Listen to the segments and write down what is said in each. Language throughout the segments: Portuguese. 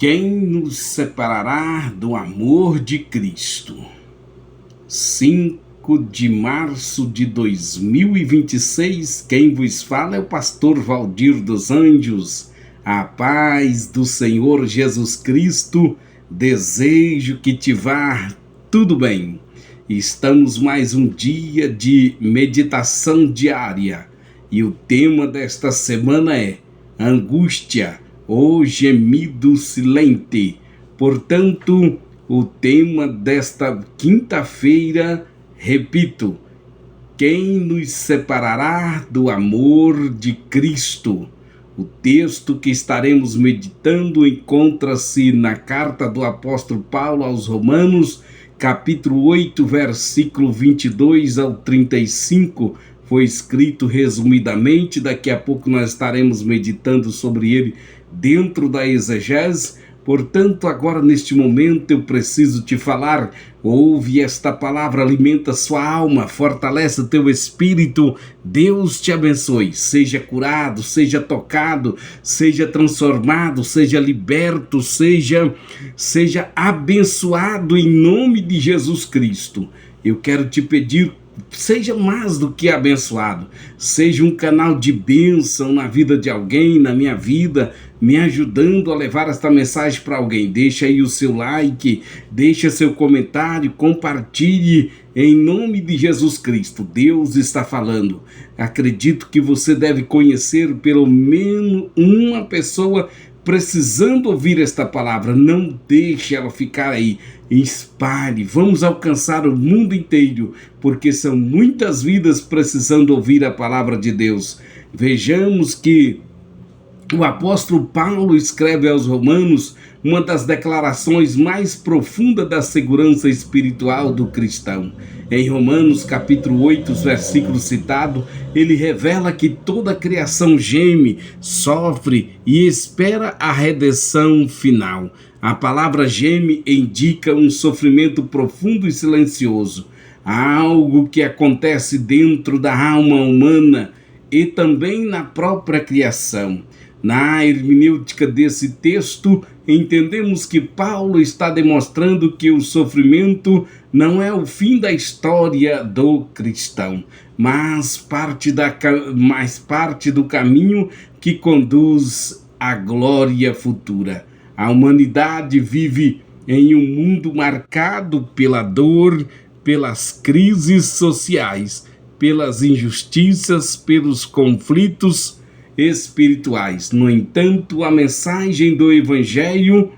Quem nos separará do amor de Cristo? 5 de março de 2026, quem vos fala é o pastor Valdir dos Anjos. A paz do Senhor Jesus Cristo, desejo que te vá tudo bem. Estamos mais um dia de meditação diária e o tema desta semana é angústia, o gemido silente. Portanto, o tema desta quinta-feira, repito, quem nos separará do amor de Cristo? O texto que estaremos meditando encontra-se na carta do apóstolo Paulo aos Romanos, capítulo 8, versículo 22 ao 35, foi escrito resumidamente. Daqui a pouco nós estaremos meditando sobre ele dentro da exegese. Portanto, agora neste momento eu preciso te falar, ouve esta palavra, alimenta sua alma, fortalece o teu espírito. Deus te abençoe, seja curado, seja tocado, seja transformado, seja liberto, seja abençoado em nome de Jesus Cristo. Eu quero te pedir, seja mais do que abençoado, seja um canal de bênção na vida de alguém, na minha vida, me ajudando a levar esta mensagem para alguém. Deixa aí o seu like, deixa seu comentário, compartilhe em nome de Jesus Cristo. Deus está falando. Acredito que você deve conhecer pelo menos uma pessoa precisando ouvir esta palavra. Não deixe ela ficar aí. Espalhe, vamos alcançar o mundo inteiro, porque são muitas vidas precisando ouvir a palavra de Deus. Vejamos que o apóstolo Paulo escreve aos Romanos uma das declarações mais profundas da segurança espiritual do cristão. Em Romanos capítulo 8, versículo citado, ele revela que toda a criação geme, sofre e espera a redenção final. A palavra geme indica um sofrimento profundo e silencioso, algo que acontece dentro da alma humana e também na própria criação. Na hermenêutica desse texto, entendemos que Paulo está demonstrando que o sofrimento não é o fim da história do cristão, mas parte do caminho que conduz à glória futura. A humanidade vive em um mundo marcado pela dor, pelas crises sociais, pelas injustiças, pelos conflitos espirituais. No entanto, a mensagem do Evangelho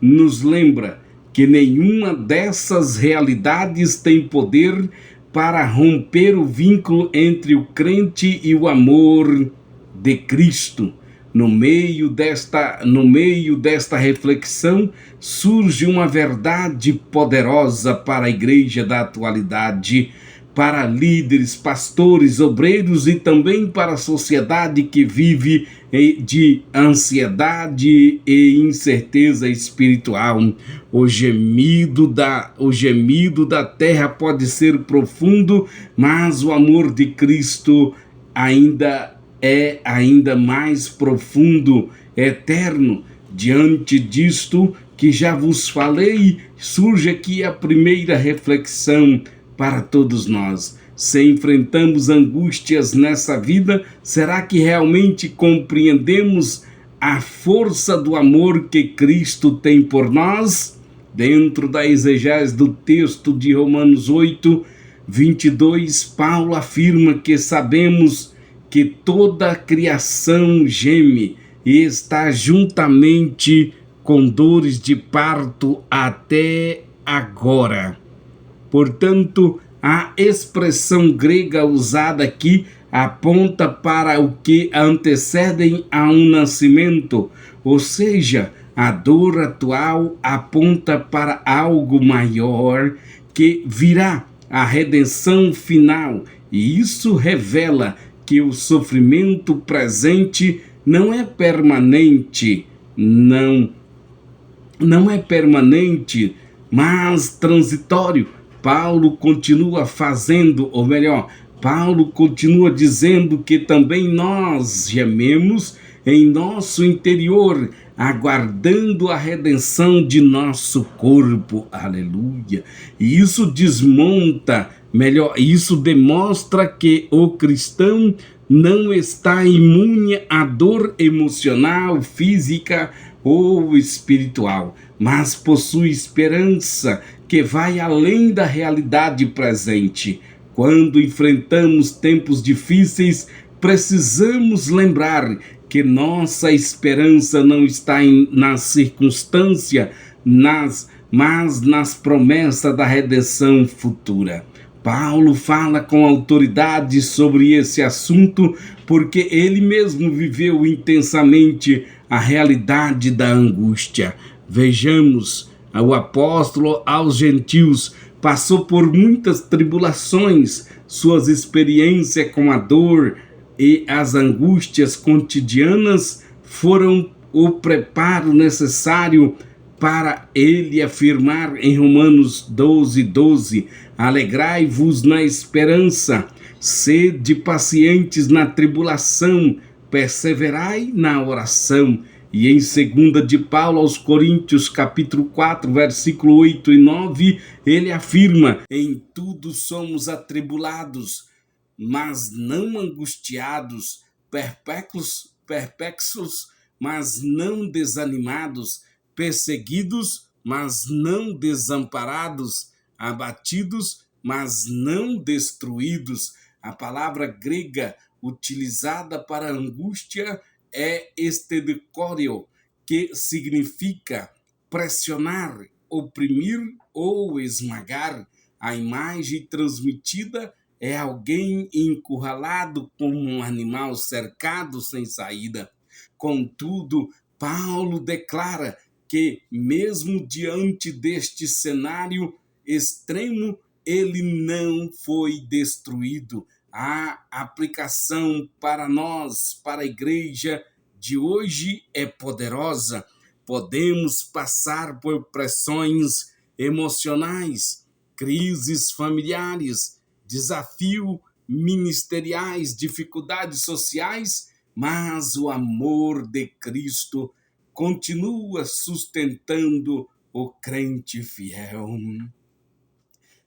nos lembra que nenhuma dessas realidades tem poder para romper o vínculo entre o crente e o amor de Cristo. No meio desta reflexão surge uma verdade poderosa para a igreja da atualidade, para líderes, pastores, obreiros e também para a sociedade que vive de ansiedade e incerteza espiritual. O gemido da terra pode ser profundo, mas o amor de Cristo é ainda mais profundo, eterno. Diante disto que já vos falei, surge aqui a primeira reflexão para todos nós. Se enfrentamos angústias nessa vida, será que realmente compreendemos a força do amor que Cristo tem por nós? Dentro da exegese do texto de Romanos 8, 22, Paulo afirma que sabemos que toda a criação geme e está juntamente com dores de parto até agora. Portanto, a expressão grega usada aqui aponta para o que antecedem a um nascimento, ou seja, a dor atual aponta para algo maior que virá, a redenção final, e isso revela que o sofrimento presente não é permanente, não é permanente, mas transitório. Paulo continua Paulo continua dizendo que também nós gememos em nosso interior, aguardando a redenção de nosso corpo. Aleluia. E isso desmonta, melhor, isso demonstra que o cristão não está imune à dor emocional, física ou espiritual, mas possui esperança que vai além da realidade presente. Quando enfrentamos tempos difíceis, precisamos lembrar que nossa esperança não está na circunstância, mas nas promessas da redenção futura. Paulo fala com autoridade sobre esse assunto porque ele mesmo viveu intensamente a realidade da angústia. Vejamos, o apóstolo aos gentios passou por muitas tribulações, suas experiências com a dor e as angústias cotidianas foram o preparo necessário para ele afirmar em Romanos 12:12, alegrai-vos na esperança, sede pacientes na tribulação, perseverai na oração. E em 2 de Paulo aos Coríntios, capítulo 4, versículo 8 e 9, ele afirma: em tudo somos atribulados, mas não angustiados, perplexos, mas não desanimados, perseguidos, mas não desamparados, abatidos, mas não destruídos. A palavra grega utilizada para angústia é estedicório, que significa pressionar, oprimir ou esmagar. A imagem transmitida é alguém encurralado como um animal cercado sem saída. Contudo, Paulo declara que, mesmo diante deste cenário extremo, ele não foi destruído. A aplicação para nós, para a igreja de hoje, é poderosa. Podemos passar por pressões emocionais, crises familiares, desafios ministeriais, dificuldades sociais, mas o amor de Cristo continua sustentando o crente fiel.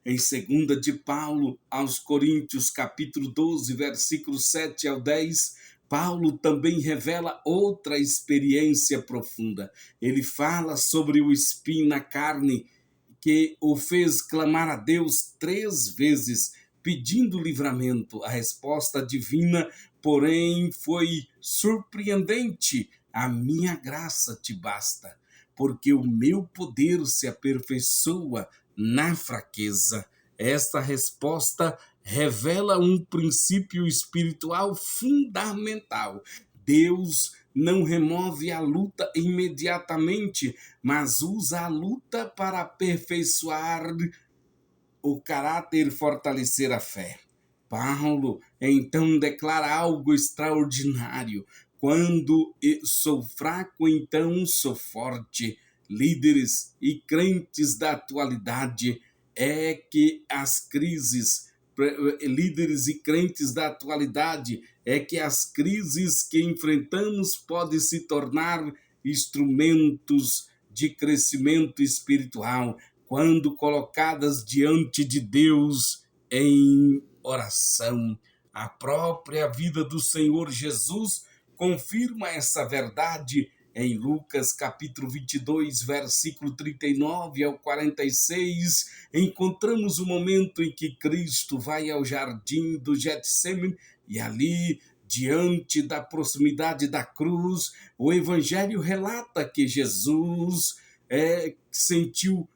Em 2 de Paulo aos Coríntios, capítulo 12, versículos 7 ao 10, Paulo também revela outra experiência profunda. Ele fala sobre o espinho na carne que o fez clamar a Deus 3 vezes, pedindo livramento. A resposta divina, porém, foi surpreendente. A minha graça te basta, porque o meu poder se aperfeiçoa na fraqueza. Esta resposta revela um princípio espiritual fundamental. Deus não remove a luta imediatamente, mas usa a luta para aperfeiçoar o caráter e fortalecer a fé. Paulo então declara algo extraordinário: quando sou fraco, então sou forte. Líderes e crentes da atualidade é que as crises, líderes e crentes da atualidade é que as crises que enfrentamos podem se tornar instrumentos de crescimento espiritual quando colocadas diante de Deus em oração. A própria vida do Senhor Jesus confirma essa verdade. Em Lucas capítulo 22, versículo 39 ao 46, encontramos o momento em que Cristo vai ao jardim do Getsêmani e ali, diante da proximidade da cruz, o Evangelho relata que Jesus sentiu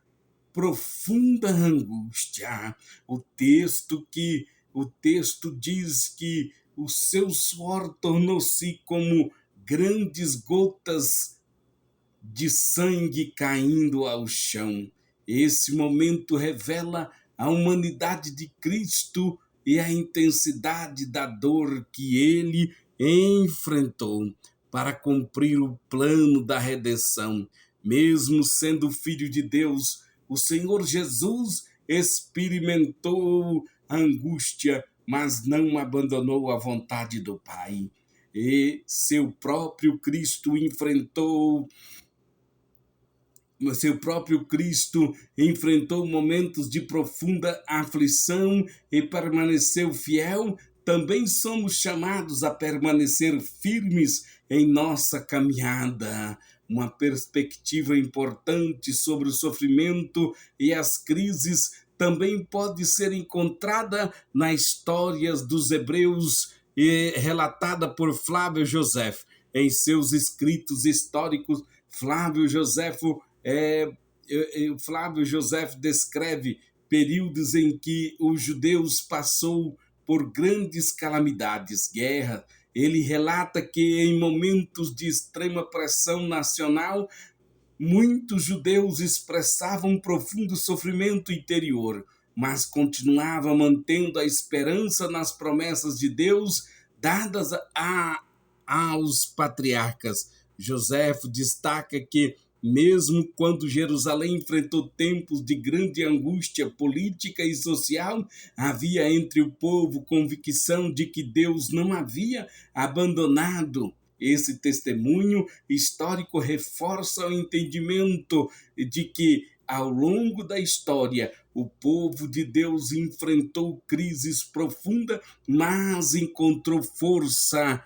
profunda angústia. O texto diz que o seu suor tornou-se como grandes gotas de sangue caindo ao chão. Esse momento revela a humanidade de Cristo e a intensidade da dor que ele enfrentou para cumprir o plano da redenção. Mesmo sendo filho de Deus, o Senhor Jesus experimentou angústia, mas não abandonou a vontade do Pai. e seu próprio Cristo enfrentou momentos de profunda aflição e permaneceu fiel. Também somos chamados a permanecer firmes em nossa caminhada. Uma perspectiva importante sobre o sofrimento e as crises também pode ser encontrada nas histórias dos Hebreus e relatada por Flávio Josefo em seus escritos históricos. Flávio Josefo descreve períodos em que os judeus passou por grandes calamidades, guerra. Ele relata que em momentos de extrema pressão nacional, muitos judeus expressavam um profundo sofrimento interior, mas continuavam mantendo a esperança nas promessas de Deus dadas aos patriarcas. Joséfo destaca que, mesmo quando Jerusalém enfrentou tempos de grande angústia política e social, havia entre o povo convicção de que Deus não havia abandonado. Esse testemunho histórico reforça o entendimento de que, ao longo da história, o povo de Deus enfrentou crises profundas, mas encontrou força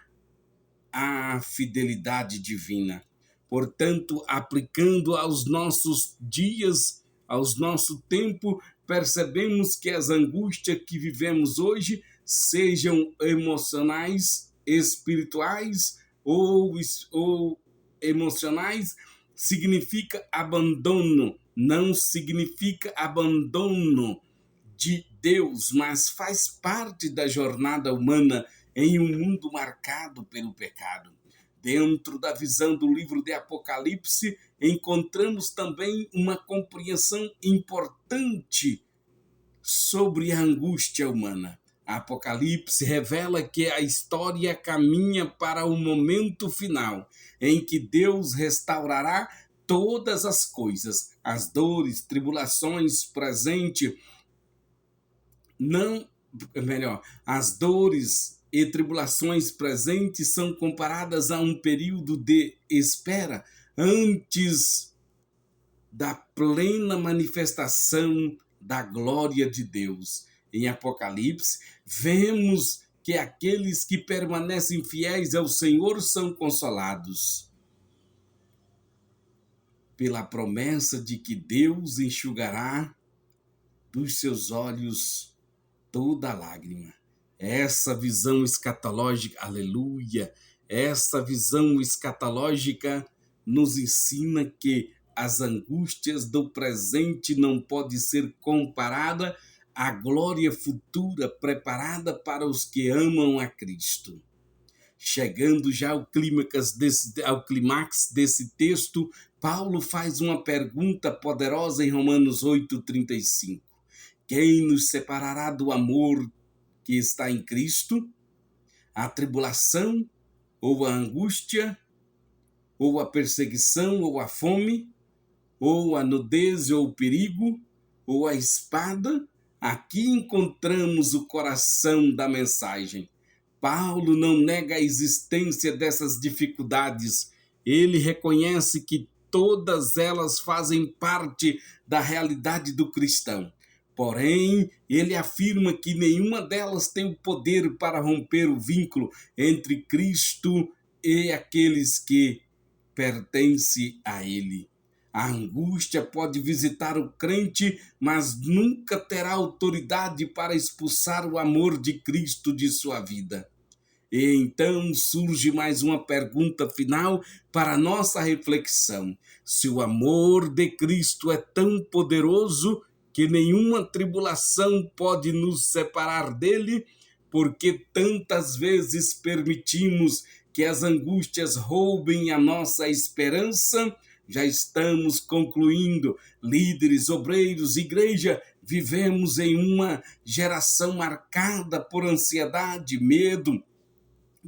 à fidelidade divina. Portanto, aplicando aos nossos dias, aos nosso tempo, percebemos que as angústias que vivemos hoje, sejam emocionais, espirituais ou emocionais, significa abandono, não significa abandono de Deus, mas faz parte da jornada humana em um mundo marcado pelo pecado. Dentro da visão do livro de Apocalipse, encontramos também uma compreensão importante sobre a angústia humana. Apocalipse revela que a história caminha para o momento final, em que Deus restaurará todas as coisas. As dores, tribulações presentes as dores e tribulações presentes são comparadas a um período de espera antes da plena manifestação da glória de Deus. Em Apocalipse, vemos que aqueles que permanecem fiéis ao Senhor são consolados pela promessa de que Deus enxugará dos seus olhos toda lágrima. Essa visão escatológica, aleluia, essa visão escatológica nos ensina que as angústias do presente não podem ser comparadas à glória futura preparada para os que amam a Cristo. Chegando já ao clímax desse texto, Paulo faz uma pergunta poderosa em Romanos 8:35. Quem nos separará do amor que está em Cristo? A tribulação, ou a angústia, ou a perseguição, ou a fome, ou a nudez, ou o perigo, ou a espada? Aqui encontramos o coração da mensagem. Paulo não nega a existência dessas dificuldades. Ele reconhece que todas elas fazem parte da realidade do cristão. Porém, ele afirma que nenhuma delas tem o poder para romper o vínculo entre Cristo e aqueles que pertencem a ele. A angústia pode visitar o crente, mas nunca terá autoridade para expulsar o amor de Cristo de sua vida. E então surge mais uma pergunta final para a nossa reflexão. Se o amor de Cristo é tão poderoso que nenhuma tribulação pode nos separar dele, por que tantas vezes permitimos que as angústias roubem a nossa esperança? Já estamos concluindo. Líderes, obreiros, igreja, vivemos em uma geração marcada por ansiedade, medo,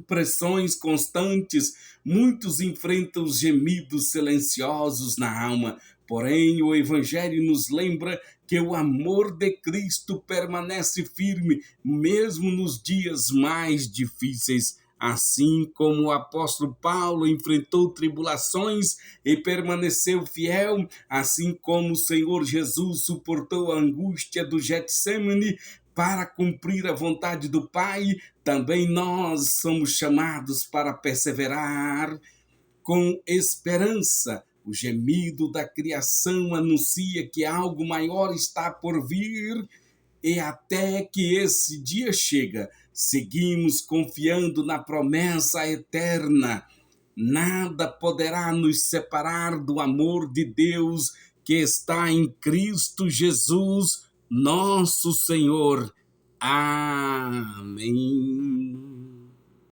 pressões constantes. Muitos enfrentam os gemidos silenciosos na alma. Porém, o Evangelho nos lembra que o amor de Cristo permanece firme, mesmo nos dias mais difíceis. Assim como o apóstolo Paulo enfrentou tribulações e permaneceu fiel, assim como o Senhor Jesus suportou a angústia do Getsemane para cumprir a vontade do Pai, também nós somos chamados para perseverar com esperança. O gemido da criação anuncia que algo maior está por vir, e até que esse dia chega, seguimos confiando na promessa eterna. Nada poderá nos separar do amor de Deus que está em Cristo Jesus, nosso Senhor. Amém.